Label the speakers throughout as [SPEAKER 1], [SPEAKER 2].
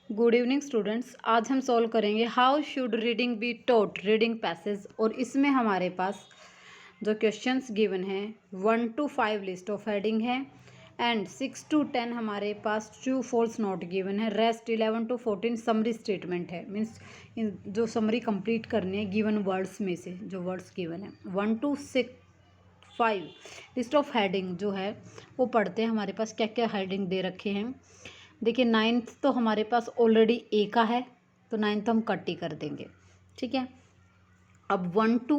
[SPEAKER 1] Good evening students. आज हम solve करेंगे how should reading be taught reading passage. और इसमें हमारे पास जो क्वेश्चंस गिवन है 1 to 5 लिस्ट ऑफ हेडिंग है एंड 6 to 10 हमारे पास ट्रू फॉल्स नोट गिवन है। रेस्ट 11 to 14 समरी स्टेटमेंट है, मीन्स जो समरी कंप्लीट करनी है गिवन वर्ड्स में से जो वर्ड्स गिवन है। 1 to 5 लिस्ट ऑफ हेडिंग जो है वो पढ़ते हैं। हमारे पास क्या क्या हेडिंग दे रखे हैं। देखिए, 9th तो हमारे पास ऑलरेडी ए का है, तो 9th हम कट ही कर देंगे, ठीक है। अब 1 to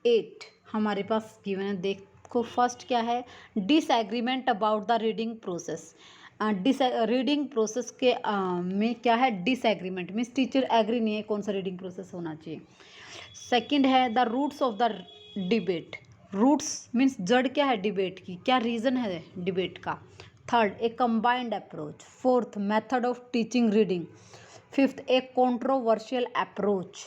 [SPEAKER 1] 8 हमारे पास गिवन है। देखो फर्स्ट क्या है, disagreement about the reading process. Reading process के में क्या है, डिसएग्रीमेंट मीन्स टीचर एग्री नहीं है कौन सा रीडिंग प्रोसेस होना चाहिए। सेकंड है the roots of the debate. Roots means जड़ क्या है डिबेट की, क्या रीज़न है डिबेट का। Third, A combined approach. Fourth, method of teaching reading. Fifth, A controversial approach.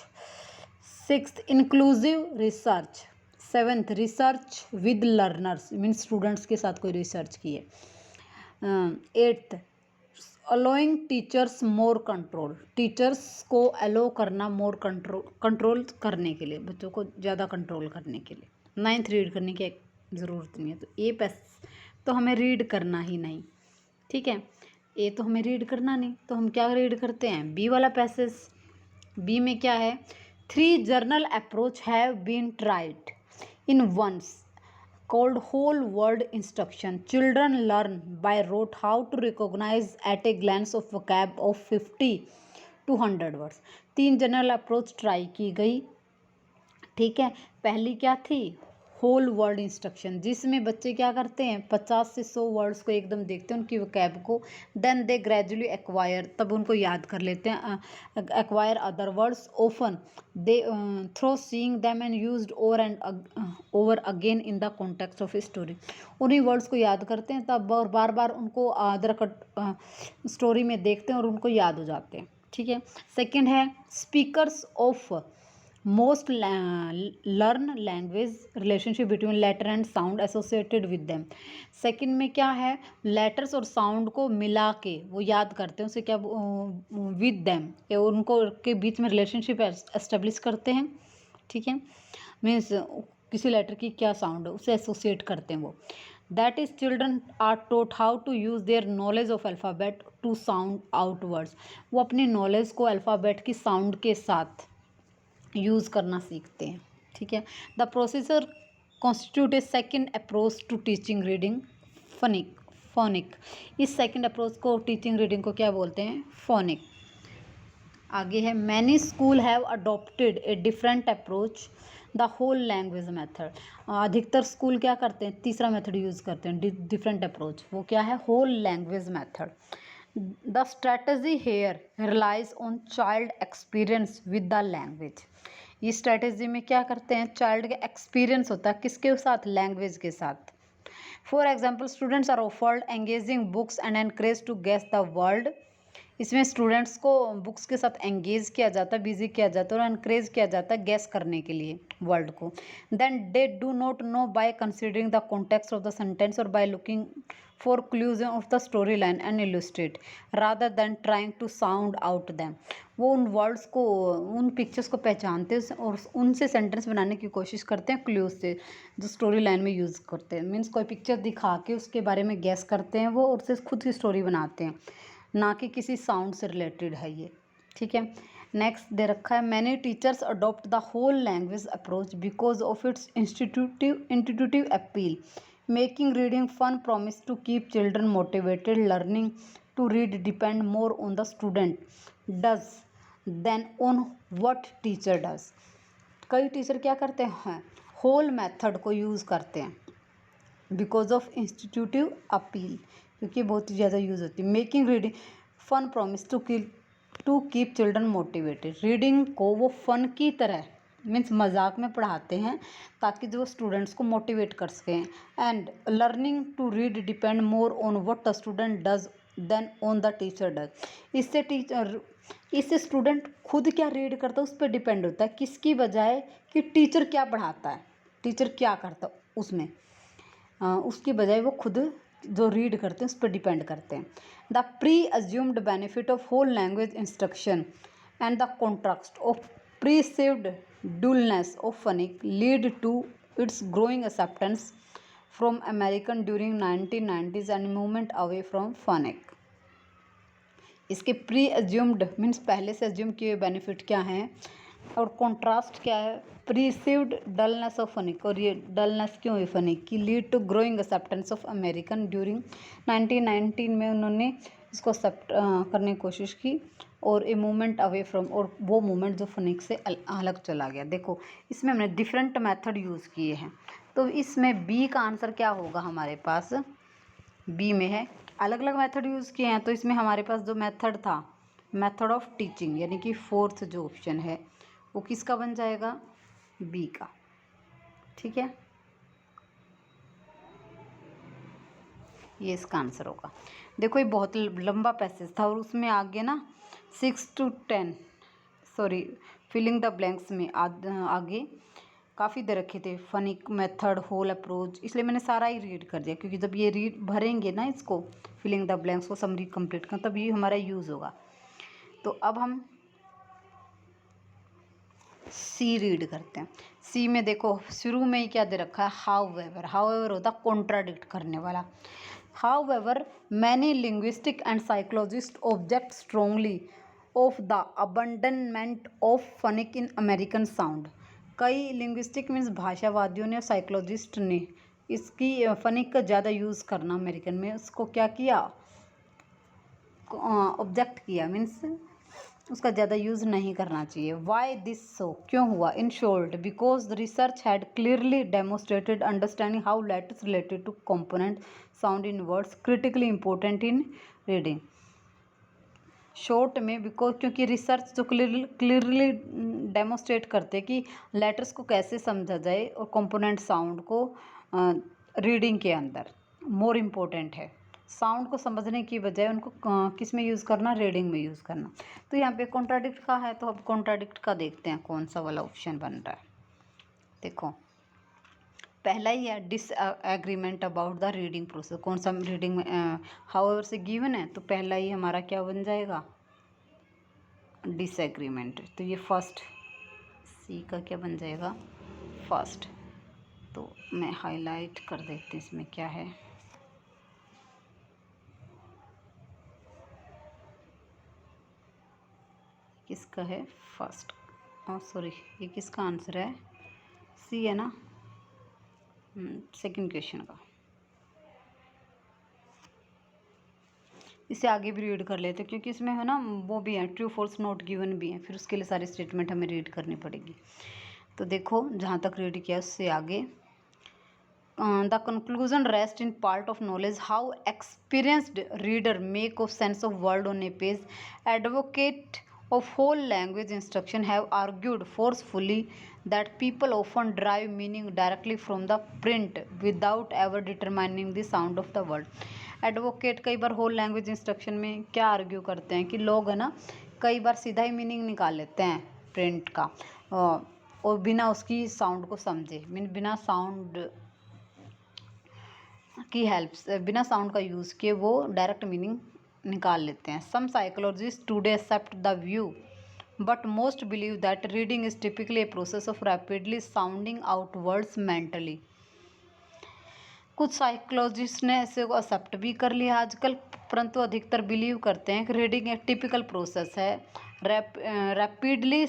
[SPEAKER 1] Sixth, inclusive research. Seventh, research with learners means students के साथ कोई रिसर्च की है। Eighth, allowing teachers more control. Teachers को अलो करना more control करने के लिए, बच्चों को ज़्यादा कंट्रोल करने के लिए। नाइन्थ, रीड करने की ज़रूरत नहीं है, तो ए तो हमें रीड करना ही नहीं, ठीक है। ए तो हमें रीड करना नहीं, तो हम क्या रीड करते हैं, बी वाला पैसेज। बी में क्या है, 3 general approach have been tried in once called whole word instruction. Children learn by rote how to recognize at a glance of vocab of 50 to 100 words. 3 general approach try की गई, ठीक है। पहली क्या थी, होल वर्ड इंस्ट्रक्शन, जिसमें बच्चे क्या करते हैं 50 से 100 वर्ड्स को एकदम देखते हैं उनकी वोकैब को, देन दे ग्रेजुअली एक्वायर, तब उनको याद कर लेते हैं। Acquire other words often they through seeing them and used over and over again in the context of a story. उन्हीं वर्ड्स को याद करते हैं तब, और बार बार उनको अदर स्टोरी में देखते हैं और उनको याद हो जाते हैं, ठीक है। सेकेंड है speakers of most learn language relationship between letter and sound associated with them. Second में क्या है, लेटर्स और साउंड को मिला के वो याद करते हैं, उसे क्या विद देम, उनको के बीच में रिलेशनशिप एस्टेब्लिश करते हैं, ठीक है। मीन्स किसी लेटर की क्या साउंड है उसे एसोसिएट करते हैं वो। That is children are taught how to use their knowledge of alphabet to sound out words. वो अपनी नॉलेज को अल्फ़ाबेट की साउंड के साथ यूज़ करना सीखते हैं, ठीक है। The procedure constitute a second approach to teaching reading phonic. इस सेकेंड अप्रोच को टीचिंग रीडिंग को क्या बोलते हैं, फोनिक। आगे है many school have adopted a different approach the whole language method. अधिकतर स्कूल क्या करते हैं, तीसरा मेथड यूज़ करते हैं, डिफरेंट अप्रोच। वो क्या है, whole language method. The strategy here relies on child experience with the language. इस स्ट्रेटजी में क्या करते हैं, चाइल्ड का एक्सपीरियंस होता है किसके साथ, लैंग्वेज के साथ। For example, students are offered engaging books and encourage to guess the word. इसमें स्टूडेंट्स को बुक्स के साथ एंगेज किया जाता है, बिजी किया जाता है और एनकरेज किया जाता है गेस करने के लिए वर्ड को। Then they do not know by considering the context of the sentence और by looking for clues of the story line and illustrate rather than trying to sound out them. वो उन words को, उन pictures को पहचानते हैं और उनसे सेंटेंस बनाने की कोशिश करते हैं क्लूज से, जो स्टोरी लाइन में यूज़ करते हैं। मीन्स कोई पिक्चर दिखा के उसके बारे में गेस करते हैं वो, और उससे खुद की स्टोरी बनाते हैं, ना कि किसी साउंड से रिलेटेड है ये, ठीक है। नेक्स्ट दे रखा है many teachers adopt the whole language approach because of its intuitive appeal, making reading fun, promise to keep children motivated, learning to read depend more on the student does than on what teacher does. कई teacher क्या करते हैं, whole method को use करते हैं because of इंस्टीट्यूटिव appeal, क्योंकि बहुत ही ज़्यादा यूज़ होती है। Making reading fun, promise to keep children motivated. Reading को वो फन की तरह मीन्स मजाक में पढ़ाते हैं ताकि जो स्टूडेंट्स को मोटिवेट कर सकें। And learning to read depend more on what the student does than on the teacher does. इससे स्टूडेंट खुद क्या रीड करता है उस पर डिपेंड होता है, किसकी बजाय कि टीचर क्या पढ़ाता है, टीचर क्या करता है उसमें, उसकी बजाय वो खुद जो रीड करते हैं उस पर डिपेंड करते हैं। The presumed benefit of whole language instruction and the contrast of perceived dullness of phonic lead to its growing acceptance from American during 1990s and movement away from phonic. इसके pre assumed means पहले से assume किए benefit क्या हैं और contrast क्या है, प्रीसिव्ड dullness of फनिक, और ये डलनेस क्यों हुई फनिक की, lead to growing acceptance of American during 1919 में उन्होंने इसको एक्सेप्ट करने की कोशिश की और ए मूवमेंट अवे फ्रॉम, और वो मूवमेंट जो फनिक से अलग चला गया। देखो इसमें हमने डिफरेंट मेथड यूज़ किए हैं, तो इसमें बी का आंसर क्या होगा हमारे पास, बी में है अलग अलग मेथड यूज़ किए हैं। तो इसमें हमारे पास जो मेथड था मेथड ऑफ टीचिंग यानी कि फोर्थ जो ऑप्शन है वो किसका बन जाएगा, बी का। ठीक है, ये इसका आंसर होगा। देखो ये बहुत लंबा पैसेज था और उसमें आगे ना 6 to 10 sorry filling the blanks में आगे काफ़ी दे रखे थे, फनिक मेथड, होल अप्रोच, इसलिए मैंने सारा ही रीड कर दिया क्योंकि जब ये रीड भरेंगे ना इसको फिलिंग द ब्लैंक्स को समरी कंप्लीट कर तब ये हमारा यूज़ होगा। तो अब हम सी रीड करते हैं। सी में देखो शुरू में ही क्या दे रखा है, हाउ एवर होता कॉन्ट्राडिक्ट करने वाला। However many linguistic and psychologist object strongly of the abandonment of phonic in American sound. कई लिंग्विस्टिक मीन्स भाषावादियों ने और साइकोलॉजिस्ट ने इसकी फनिक का ज़्यादा यूज़ करना अमेरिकन में उसको क्या किया, ऑब्जेक्ट किया, मीन्स उसका ज़्यादा यूज़ नहीं करना चाहिए। वाई दिस सो, क्यों हुआ, in short because the research had clearly demonstrated understanding how letters related to component sound in words critically important in reading. Short में बिकॉज क्योंकि रिसर्च जो क्लियरली डेमोस्ट्रेट करते कि लेटर्स को कैसे समझा जाए और कंपोनेंट साउंड को रीडिंग के अंदर मोर इम्पोर्टेंट है, साउंड को समझने की बजाय उनको किस में यूज़ करना, रीडिंग में यूज़ करना। तो यहाँ पे कॉन्ट्राडिक्ट का है तो अब कॉन्ट्राडिक्ट का देखते हैं कौन सा वाला ऑप्शन बन रहा है। देखो पहला ही है disagreement about the reading process, कौन सा रीडिंग में हाउएवर से गिवन है तो पहला ही हमारा क्या बन जाएगा, डिसएग्रीमेंट। तो ये फर्स्ट सी का क्या बन जाएगा, फर्स्ट। तो मैं हाईलाइट कर देती हूँ इसमें क्या है, किसका है फर्स्ट, सॉरी ये किसका आंसर है, सी है ना, सेकंड क्वेश्चन का। इसे आगे भी रीड कर लेते हैं क्योंकि इसमें है ना वो भी है ट्रू फॉल्स नोट गिवन भी है, फिर उसके लिए सारी स्टेटमेंट हमें रीड करनी पड़ेगी। तो देखो जहाँ तक रीड किया उससे आगे the conclusion rest in part of knowledge how experienced reader make of sense of word on A page. Advocate of whole language instruction have argued forcefully that people often derive meaning directly from the print without ever determining the sound of the word. Advocate कई बार whole language instruction में क्या argue करते हैं कि लोग है ना कई बार सीधा ही मीनिंग निकाल लेते हैं प्रिंट का और बिना उसकी साउंड को समझे, मीन बिना साउंड की हेल्प से, बिना साउंड का यूज़ किए वो डायरेक्ट मीनिंग निकाल लेते हैं। Some psychologist today accept the view but most believe that reading is typically a process of rapidly sounding out words mentally. कुछ साइकोलॉजिस्ट ने इसे को एक्सेप्ट भी कर लिया आजकल, परंतु अधिकतर बिलीव करते हैं कि रीडिंग एक टिपिकल प्रोसेस है rapidly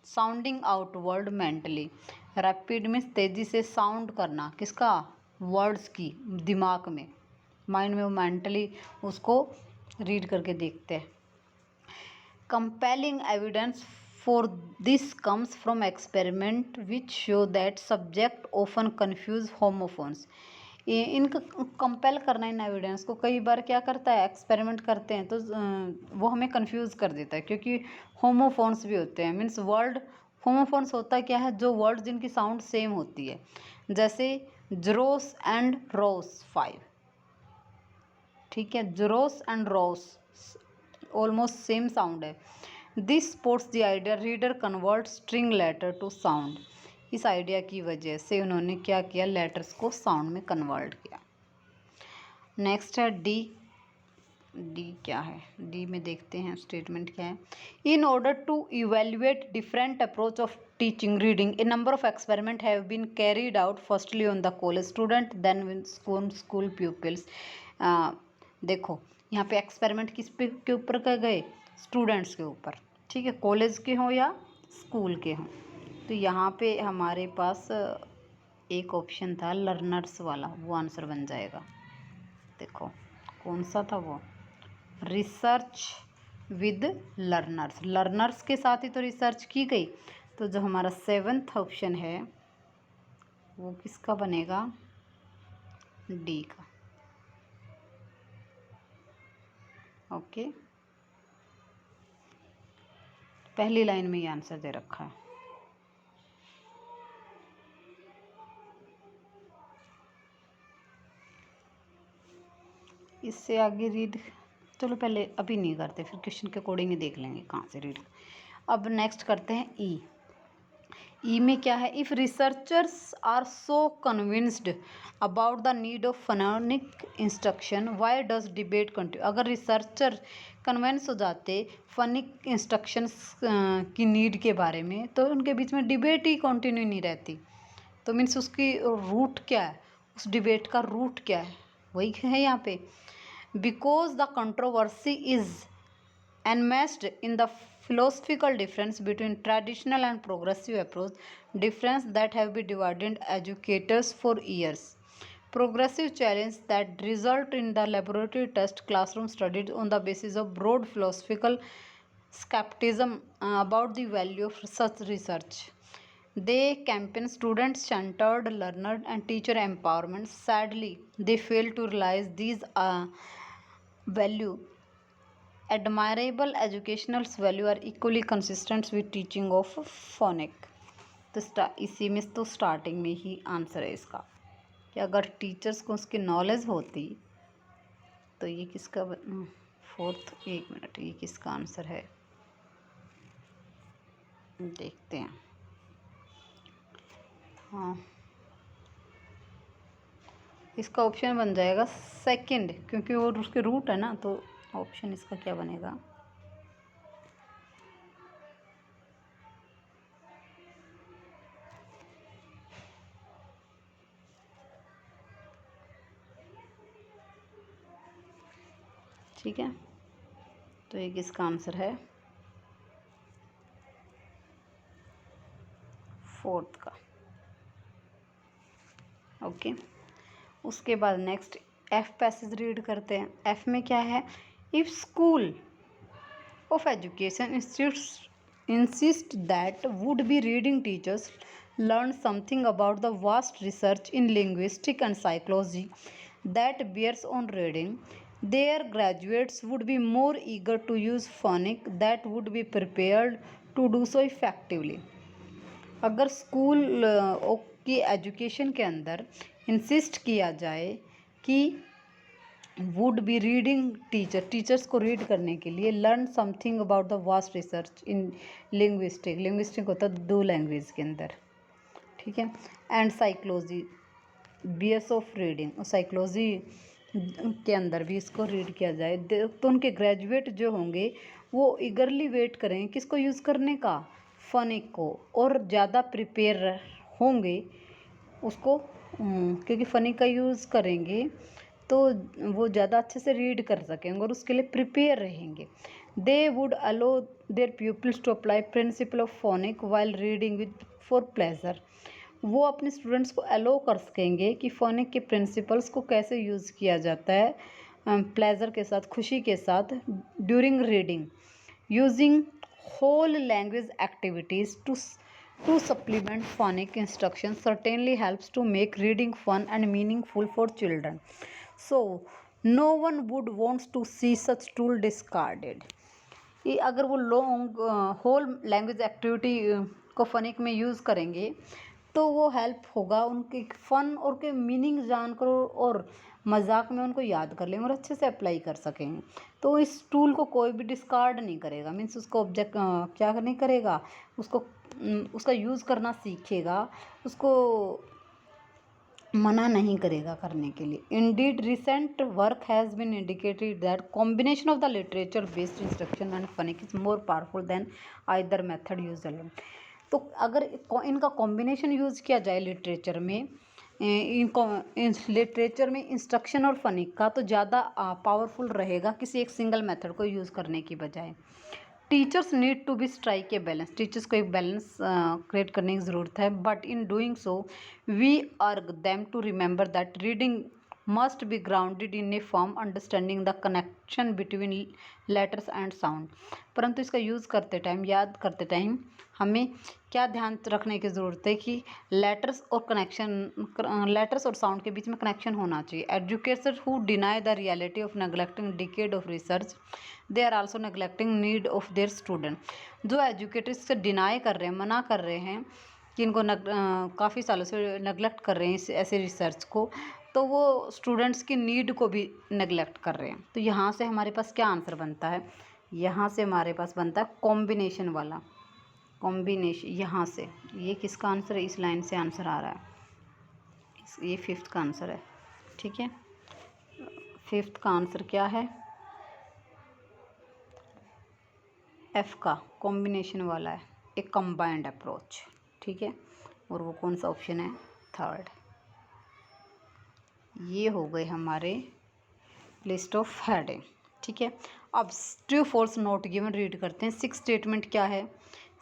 [SPEAKER 1] sounding out word mentally. Rapid means तेज़ी से साउंड करना किसका, वर्ड्स की, दिमाग में, माइंड में, वो मेंटली उसको रीड करके देखते हैं। Compelling evidence for this comes from experiment which show that subject often confuse homophones. इनका कंपेल करना इन एविडेंस को कई बार क्या करता है, एक्सपेरिमेंट करते हैं तो वो हमें कंफ्यूज कर देता है क्योंकि होमोफोन्स भी होते हैं, मीन्स वर्ड होमोफोन्स होता है क्या है, जो वर्ड जिनकी साउंड सेम होती है, जैसे जरोस एंड रोस 5, ठीक है, zeros and rows almost same sound है। This supports the idea reader convert string letter to sound. इस आइडिया की वजह से उन्होंने क्या किया, लेटर्स को साउंड में कन्वर्ट किया। नेक्स्ट है डी। डी क्या है? डी में देखते हैं स्टेटमेंट क्या है। In order to evaluate different approach of teaching reading a number of experiment have been carried out firstly on the college student then with school pupils. देखो यहाँ पे एक्सपेरिमेंट किस पे के ऊपर कर गए? स्टूडेंट्स के ऊपर, ठीक है, कॉलेज के हों या स्कूल के हों। तो यहाँ पे हमारे पास एक ऑप्शन था लर्नर्स वाला, वो आंसर बन जाएगा। देखो कौन सा था वो? रिसर्च विद लर्नर्स, लर्नर्स के साथ ही तो रिसर्च की गई। तो जो हमारा 7th ऑप्शन है वो किसका बनेगा? डी का। ओके, पहली लाइन में ये आंसर दे रखा है। इससे आगे रीड, चलो पहले अभी नहीं करते, फिर क्वेश्चन के अकॉर्डिंग ही देख लेंगे कहाँ से रीड। अब नेक्स्ट करते हैं ई। ई में क्या है? If researchers are so convinced about the need of phonetic instruction why does debate continue. अगर रिसर्चर कन्विंस हो जाते फोनिक इंस्ट्रक्शंस की नीड के बारे में, तो उनके बीच में डिबेट ही कंटिन्यू नहीं रहती। तो मीन्स उसकी रूट क्या है? उस डिबेट का रूट क्या है? वही है यहाँ पे। Because the controversy is enmeshed in the philosophical difference between traditional and progressive approach, difference that have been divided educators for years. Progressive challenge that result in the laboratory test classroom studies on the basis of broad philosophical skepticism about the value of such research. They campaign student-centered learner and teacher empowerment. Sadly, they fail to realize these value. Admirable educational value are equally consistent with teaching of phonic। तो इसी में तो starting में ही answer है इसका कि अगर teachers को उसकी नॉलेज होती तो ये किसका 4th, 1 मिनट, ये किसका आंसर है देखते हैं। हाँ, इसका ऑप्शन बन जाएगा सेकंड, क्योंकि वो उसके रूट है ना। तो ऑप्शन इसका क्या बनेगा? ठीक है, तो ये किसका आंसर है? 4th का। ओके, उसके बाद नेक्स्ट एफ पैसेज रीड करते हैं। एफ में क्या है? If school of education insist that would be reading teachers learn something about the vast research in linguistics and psychology that bears on reading, their graduates would be more eager to use phonics that would be prepared to do so effectively। अगर school की education के अंदर insist किया जाए कि would be reading teachers को read करने के लिए learn something about the vast research in linguistic होता है 2 लैंग्वेज के अंदर, ठीक है, and psychology BS of reading, और साइकोलॉजी के अंदर भी इसको रीड किया जाए, तो उनके ग्रेजुएट जो होंगे वो ईगरली वेट करेंगे किसको यूज़ करने का? फनिक को, और ज़्यादा प्रिपेयर होंगे उसको, क्योंकि फनिक का यूज़ करेंगे तो वो ज़्यादा अच्छे से रीड कर सकेंगे और उसके लिए प्रिपेयर रहेंगे। They would allow their pupils to apply principle of phonic while reading with for pleasure. वो अपने स्टूडेंट्स को अलो कर सकेंगे कि फोनिक के प्रिंसिपल्स को कैसे यूज़ किया जाता है प्लेजर के साथ, खुशी के साथ, during reading, using whole language activities to supplement phonic instruction certainly helps to make reading fun and meaningful for children. So no one would want to see such tool discarded। ये अगर वो long whole language activity को फनिक में use करेंगे तो वो help होगा उनके फ़न और के मीनिंग जानकर और मजाक में उनको याद कर लेंगे और अच्छे से अप्लाई कर सकेंगे। तो इस टूल को कोई भी डिस्कार्ड नहीं करेगा, मीन्स उसको ऑब्जेक्ट क्या नहीं करेगा, उसको उसका यूज़ करना सीखेगा, उसको मना नहीं करेगा करने के लिए। Indeed recent work has been indicated that combination of the literature based instruction and phonic is more powerful than either method use alone. तो अगर इनका कॉम्बिनेशन यूज़ किया जाए लिटरेचर में, लिटरेचर में इंस्ट्रक्शन और फनिक का, तो ज़्यादा पावरफुल रहेगा किसी एक सिंगल मेथड को यूज़ करने की बजाय। Teachers need to be strike a balance, teachers को एक बैलेंस क्रिएट करने की ज़रूरत है, but in doing so we urge them to remember that reading must be grounded in a form understanding the connection between letters and sound. परंतु इसका use करते time, याद करते टाइम हमें क्या ध्यान रखने की ज़रूरत है कि लेटर्स और साउंड के बीच में कनेक्शन होना चाहिए। Educators who deny the reality of neglecting decade of research, they are also neglecting need of their student. जो एजुकेटर्स से डिनाई कर रहे हैं, मना कर रहे हैं कि इनको काफ़ी सालों से नेग्लेक्ट कर रहे हैं ऐसे रिसर्च को, तो वो स्टूडेंट्स की नीड को भी नेग्लेक्ट कर रहे हैं। तो यहाँ से हमारे पास क्या आंसर बनता है? यहाँ से हमारे पास बनता है कॉम्बिनेशन वाला। कॉम्बिनेशन यहाँ से, ये किसका आंसर है? इस लाइन से आंसर आ रहा है, ये 5th का आंसर है। ठीक है, 5th का आंसर क्या है? F का कॉम्बिनेशन वाला है, एक कंबाइंड अप्रोच। ठीक है, और वो कौन सा ऑप्शन है? 3rd। ये हो गए हमारे लिस्ट ऑफ हेडिंग। ठीक है, अब true false not given read करते हैं। 6 स्टेटमेंट क्या है?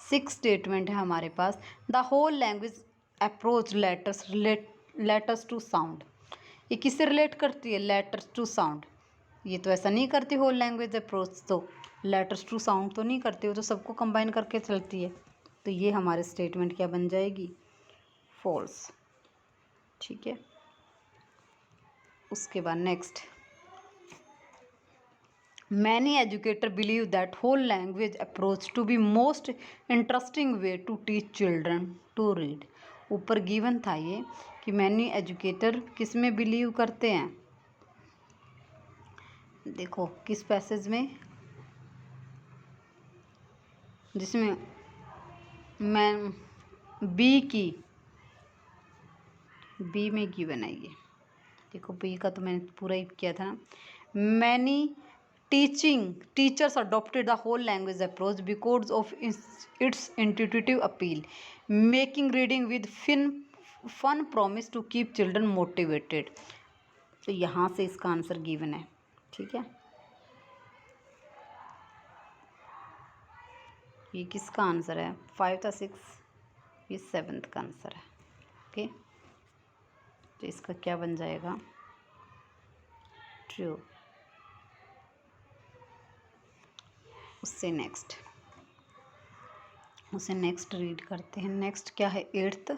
[SPEAKER 1] 6 स्टेटमेंट है हमारे पास। The whole language approach letters to sound. ये किससे रिलेट करती है? Letters to sound. ये तो ऐसा नहीं करती होल लैंग्वेज अप्रोच, तो लेटर्स टू साउंड तो नहीं करती, वो तो सबको कंबाइन करके चलती है। तो ये हमारे स्टेटमेंट क्या बन जाएगी? फॉल्स। ठीक है, उसके बाद next, many educator believe that whole language approach to be most interesting way to teach children to read. ऊपर गिवन था ये कि मैनी एजुकेटर किस में बिलीव करते हैं? देखो किस पैसेज में, जिसमें मैं बी में गिवन है ये। देखो बी का तो मैंने पूरा ही किया था ना। Many teachers adopted the whole language approach because of its intuitive appeal, making reading with fun promise to keep children motivated. तो यहाँ से इसका आंसर गिवन है। ठीक है, ये किसका आंसर है? 5 था, 6, ये 7th का आंसर है। ओके, तो इसका क्या बन जाएगा? ट्रू। उससे नेक्स्ट रीड करते हैं। नेक्स्ट क्या है? 8th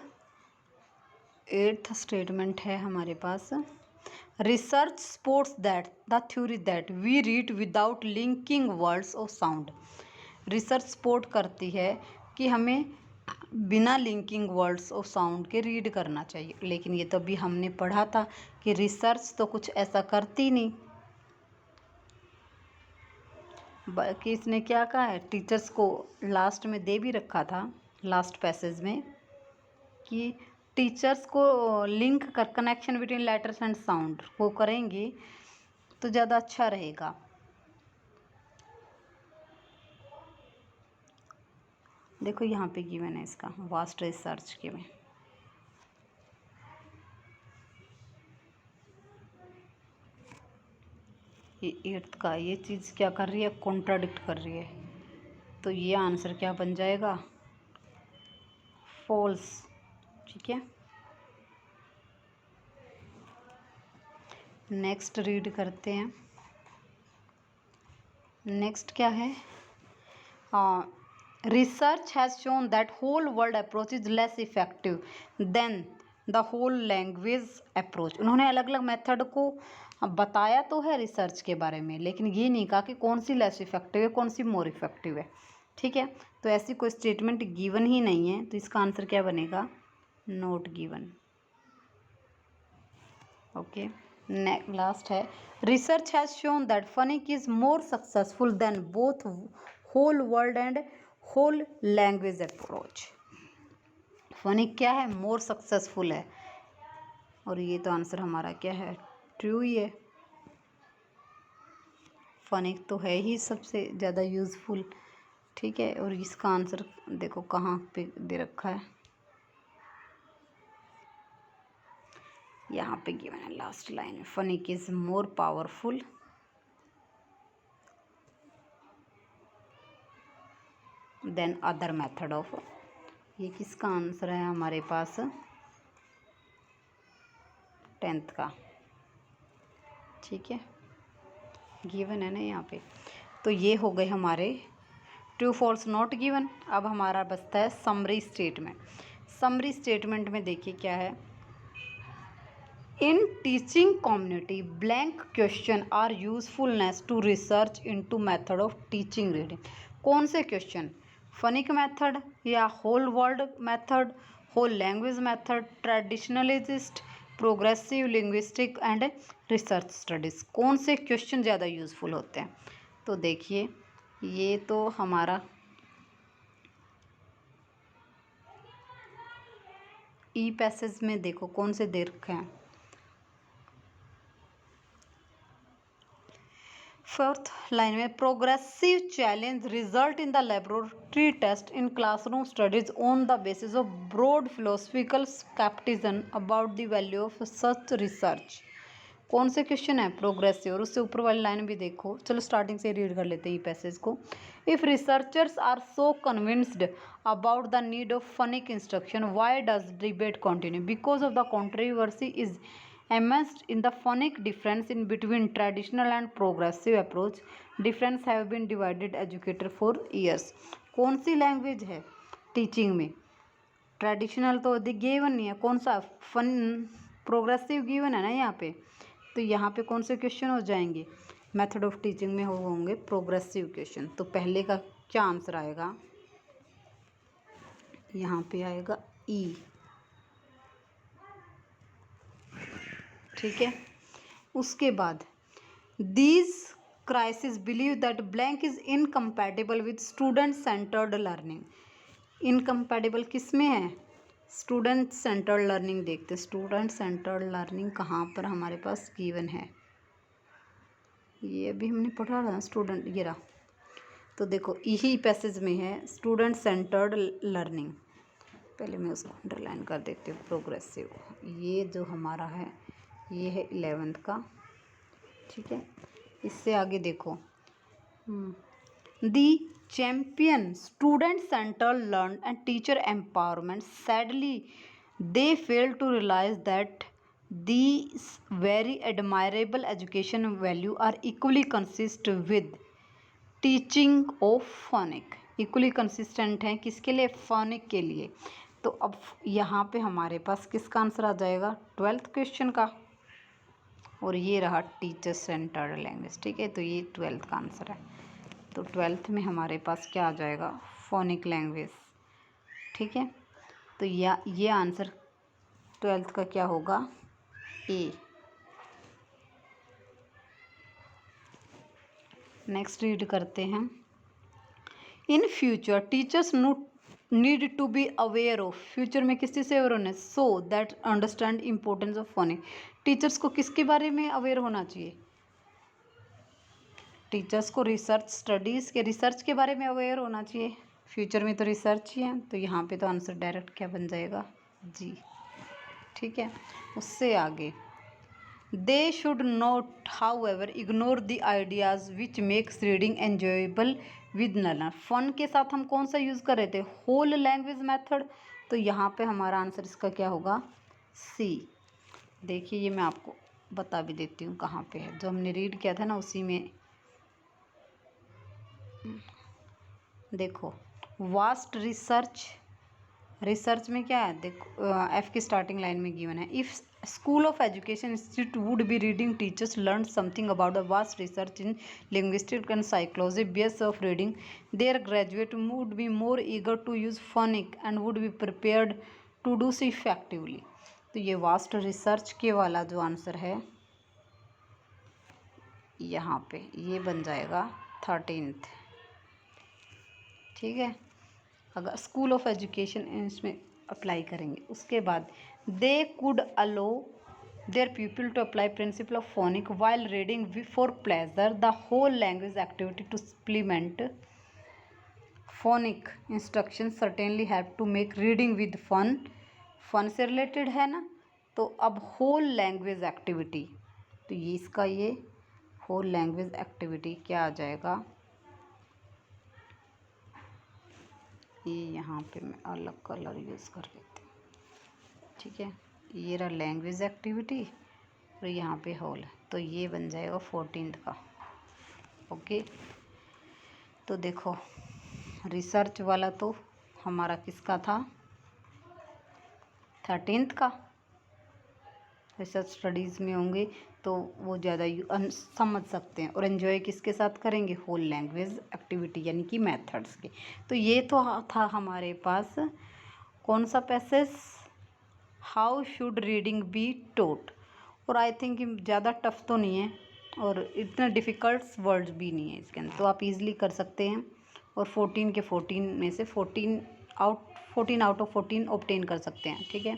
[SPEAKER 1] स्टेटमेंट है हमारे पास। Research supports that the theory that we read without linking words और साउंड। रिसर्च सपोर्ट करती है कि हमें बिना लिंकिंग वर्ड्स और साउंड के रीड करना चाहिए, लेकिन ये तो अभी हमने पढ़ा था कि रिसर्च तो कुछ ऐसा करती नहीं। बल्कि इसने क्या कहा है? टीचर्स को लास्ट में दे भी रखा था, लास्ट पैसेज में, कि टीचर्स को लिंक कर connection between letters and sound वो करेंगे तो ज़्यादा अच्छा रहेगा। देखो यहाँ पे गिवन है इसका वास्ट रिसर्च के में। ये 8th का ये चीज़ क्या कर रही है? कॉन्ट्राडिक्ट कर रही है। तो ये आंसर क्या बन जाएगा? फॉल्स। ठीक है, नेक्स्ट रीड करते हैं। नेक्स्ट क्या है? Research has shown that whole world approach is less effective than the whole language approach. उन्होंने अलग अलग मेथड को बताया तो है रिसर्च के बारे में, लेकिन ये नहीं कहा कि कौन सी लेस इफेक्टिव है, कौन सी मोर इफेक्टिव है। ठीक है, तो ऐसी कोई स्टेटमेंट गिवन ही नहीं है, तो इसका आंसर क्या बनेगा? Not given. ओके, लास्ट है। Research has shown that phonic is more successful than both whole world and whole language approach. Phonic क्या है? मोर सक्सेसफुल है और ये तो आंसर हमारा क्या है, ट्रू ही है। फनिक तो है ही सबसे ज़्यादा यूज़फुल, ठीक है। और इसका आंसर देखो कहाँ पे दे रखा है, यहाँ पे गिवन है लास्ट लाइन में, phonic is more powerful than other method of. ये किसका आंसर है हमारे पास, 10th का, ठीक है, गिवन है ना यहाँ पे। तो ये हो गए हमारे ट्रू फॉल्स नॉट गिवन। अब हमारा बचता है समरी स्टेटमेंट। समरी स्टेटमेंट में देखिए क्या है, in teaching community blank question are usefulness to research into method of teaching reading. कौन से क्वेश्चन, फनिक मेथड या whole world method, whole language method, traditionalist, progressive linguistic and research studies, कौन से question ज़्यादा यूज़फुल होते हैं। तो देखिए ये तो हमारा ई पैसेज में देखो कौन से दे रखे हैं। फोर्थ लाइन में, progressive challenge result in the laboratory test in classroom studies on the basis of broad philosophical scepticism about the value of such research. कौन से क्वेश्चन है, प्रोग्रेसिव। और उससे ऊपर वाली लाइन भी देखो, चलो स्टार्टिंग से रीड कर लेते हैं पैसेज को। If researchers are so convinced about the need of phonic instruction, why does debate continue, because of the controversy is immersed in the phonic difference in between traditional and progressive approach. Difference have been divided educator for years. कौन सी language है teaching में, traditional तो given नहीं है, कौन सा fun progressive given है ना यहाँ पे। तो यहाँ पे कौन से क्वेश्चन हो जाएंगे, मेथड ऑफ टीचिंग में होंगे प्रोग्रेसिव क्वेश्चन। तो पहले का क्या आंसर आएगा, यहाँ पे आएगा ई, ठीक है। उसके बाद these crisis believe that blank is incompatible with student centred learning. Incompatible किस में है, स्टूडेंट सेंटर्ड लर्निंग। देखते स्टूडेंट सेंटर्ड लर्निंग कहाँ पर हमारे पास गिवन है, ये अभी हमने पढ़ा रहा स्टूडेंट, ये रहा। तो देखो यही पैसेज में है स्टूडेंट सेंटर्ड लर्निंग। पहले मैं उसको अंडरलाइन कर देती हूँ, प्रोग्रेसिव। ये जो हमारा है ये है 11th का, ठीक है। इससे आगे देखो, the champion student centre learn and teacher empowerment, sadly they fail to realise that these very admirable education value are equally consist with teaching of phonic. Equally consistent हैं किसके लिए, फनिक के लिए। तो अब यहाँ पे हमारे पास किसका आंसर आ जाएगा, 12th क्वेश्चन का। और ये रहा टीचर सेंटर्ड लैंग्वेज, ठीक है। तो ये 12th का आंसर है। तो 12th में हमारे पास क्या आ जाएगा, फोनिक लैंग्वेज, ठीक है। तो ये आंसर 12th का क्या होगा, ए। नेक्स्ट रीड करते हैं, in future teachers need to be aware of, future में किस चीज़ से अवेयर होना है, so that understand importance of phonic. Teachers को किसके बारे में अवेयर होना चाहिए, टीचर्स को रिसर्च स्टडीज़ के, रिसर्च के बारे में अवेयर होना चाहिए। फ्यूचर में तो रिसर्च ही है, तो यहाँ पे तो आंसर डायरेक्ट क्या बन जाएगा, जी, ठीक है। उससे आगे, they should not however ignore the ideas which makes reading enjoyable with learner. Fun के साथ हम कौन सा यूज़ कर रहे थे, होल लैंग्वेज मेथड। तो यहाँ पे हमारा आंसर इसका क्या होगा, सी। देखिए ये मैं आपको बता भी देती हूँ कहाँ पे है, जो हमने रीड किया था ना उसी में देखो, वास्ट रिसर्च, रिसर्च में क्या है देखो, एफ की स्टार्टिंग लाइन में गिवन है, if school of education institute would be reading teachers learn something about the vast research in linguistic and psychology base of reading, their graduate would be more eager to use phonic and would be prepared to do so effectively. तो ये vast research के वाला जो answer है यहाँ पे ये बन जाएगा 13th, ठीक है। अगर स्कूल ऑफ एजुकेशन इसमें अप्लाई करेंगे। उसके बाद they could allow their pupil to apply principle of phonic while reading for pleasure, the whole language activity to supplement phonic instructions certainly have to make reading with fun. Fun से related है ना, तो अब whole language activity, तो ये इसका ये whole language activity क्या आ जाएगा, ये यहाँ पे मैं अलग कलर यूज़ कर लेती हूँ, ठीक है। ये रहा लैंग्वेज एक्टिविटी और यहाँ पे होल है, तो ये बन जाएगा 14th का। ओके, तो देखो रिसर्च वाला तो हमारा किसका था, 13th का। रिसर्च स्टडीज़ में होंगे तो वो ज़्यादा समझ सकते हैं, और एंजॉय किसके साथ करेंगे, होल लैंग्वेज एक्टिविटी यानी कि मेथड्स के। तो ये तो था हमारे पास कौन सा passage, how should reading be taught, और आई थिंक ज़्यादा टफ तो नहीं है और इतना डिफ़िकल्ट वर्ड्स भी नहीं है इसके अंदर, तो आप इजीली कर सकते हैं। और 14 के 14 में से 14 आउट ऑफ 14 ऑब्टेन कर सकते हैं, ठीक है।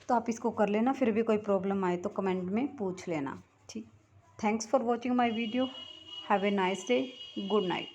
[SPEAKER 1] तो आप इसको कर लेना, फिर भी कोई प्रॉब्लम आए तो कमेंट में पूछ लेना, ठीक। Thanks for watching my video, have a nice day, good night.